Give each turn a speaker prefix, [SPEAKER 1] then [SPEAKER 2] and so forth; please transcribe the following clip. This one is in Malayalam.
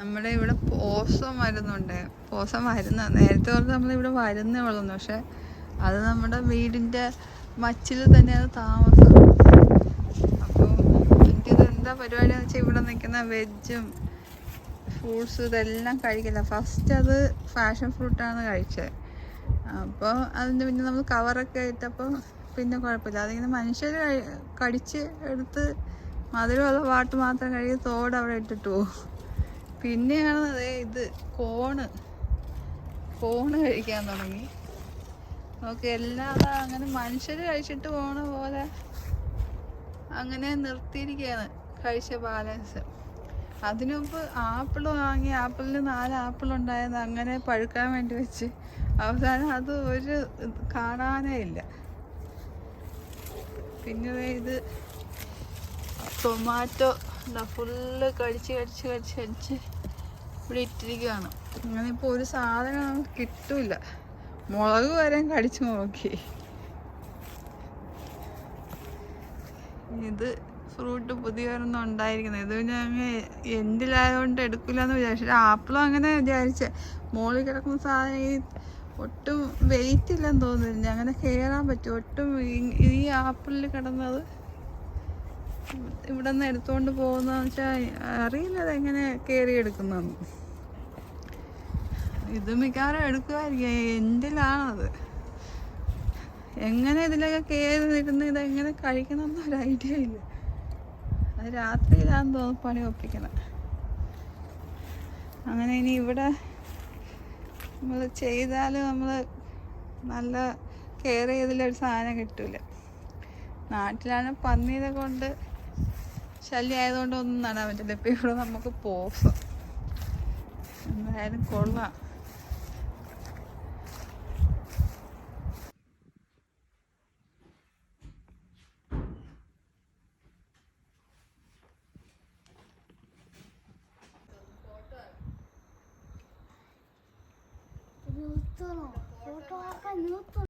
[SPEAKER 1] നമ്മുടെ ഇവിടെ പോസം വരുന്നുണ്ട്. പോസം വരുന്ന നേരത്തെ ഓർത്ത് നമ്മളിവിടെ വരുന്നേ ഉള്ളൂ. പക്ഷെ അത് നമ്മുടെ വീടിൻ്റെ മച്ചിൽ തന്നെയാണ് താമസം. അപ്പോൾ എനിക്കിത് എന്താ പരിപാടിയെന്ന് വെച്ചാൽ ഇവിടെ നിൽക്കുന്ന വെജും ഫ്രൂട്ട്സ് ഇതെല്ലാം കഴിക്കില്ല. ഫസ്റ്റ് അത് ഫാഷൻ ഫ്രൂട്ടാണ് കഴിച്ചത്. അപ്പോൾ അതിൻ്റെ പിന്നെ നമ്മൾ കവറൊക്കെ ഇട്ടപ്പോൾ പിന്നെ കുഴപ്പമില്ല. അതിങ്ങനെ മനുഷ്യർ കടിച്ച് എടുത്ത് മധുരമുള്ള പാട്ട് മാത്രം കഴിയും, തോട് അവിടെ ഇട്ടിട്ട് പോകും. പിന്നെയാണ് ഇത് കോണ് കഴിക്കാൻ തുടങ്ങി. നമുക്ക് എല്ലാം അങ്ങനെ മനുഷ്യർ കഴിച്ചിട്ട് പോണ പോലെ അങ്ങനെ നിർത്തിയിരിക്കുകയാണ് കഴിച്ച ബാലൻസ്. അതിനുമുമ്പ് ആപ്പിൾ വാങ്ങി, ആപ്പിളിന് 4 ആപ്പിൾ ഉണ്ടായത് അങ്ങനെ പഴുക്കാൻ വേണ്ടി വെച്ച് അവസാനം അത് ഒരു കാണാനേ ഇല്ല. പിന്നെ ഇത് ടൊമാറ്റോ ഫുള്ള് കടിച്ച് ഇവിടെ ഇട്ടിരിക്കുകയാണ്. അങ്ങനെ ഇപ്പോൾ ഒരു സാധനം നമുക്ക് കിട്ടൂല. മുളക് വരെ കടിച്ചു നോക്കി. ഇത് ഫ്രൂട്ട് പുതിയൊരെണ്ണം ഉണ്ടായിരിക്കുന്നത്. ഇത് പിന്നെ അങ്ങ് എൻഡിലായതുകൊണ്ട് എടുക്കില്ലെന്ന് വിചാരിച്ചു. ആപ്പിളും അങ്ങനെ വിചാരിച്ചേ. മുകളിൽ കിടക്കുന്ന സാധനം ഒട്ടും വെയിറ്റ് ഇല്ലെന്ന് തോന്നുന്നില്ല. അങ്ങനെ കയറാൻ പറ്റും. ഒട്ടും ഈ ആപ്പിളിൽ കിടന്നത് ഇവിടെ നിന്ന് എടുത്തുകൊണ്ട് പോകുന്നതെന്ന് വെച്ചാൽ അറിയില്ല അതെങ്ങനെ കയറി എടുക്കുന്നതെന്ന്. ഇത് മിക്കവാറും എടുക്കുമായിരിക്കും. എൻഡിലാണത്. എങ്ങനെ ഇതിലൊക്കെ കയറി നിരുന്ന് ഇതെങ്ങനെ കഴിക്കണമെന്ന് ഒരു ഐഡിയ ഇല്ല. അത് രാത്രിയിലാണെന്ന് തോന്നുന്നു പണി ഒപ്പിക്കണം. അങ്ങനെ ഇനി ഇവിടെ നമ്മൾ ചെയ്താൽ നമ്മൾ നല്ല കെയർ ചെയ്തിലൊരു സാധനം കിട്ടൂല. നാട്ടിലാണ് പന്നീനെ കൊണ്ട് ശല്യമായതുകൊണ്ട് ഒന്നും നടാൻ പറ്റില്ല. ഇപ്പം ഇവിടെ നമുക്ക് പോസം എന്തായാലും കൊള്ളാം.
[SPEAKER 2] ഫോട്ടോ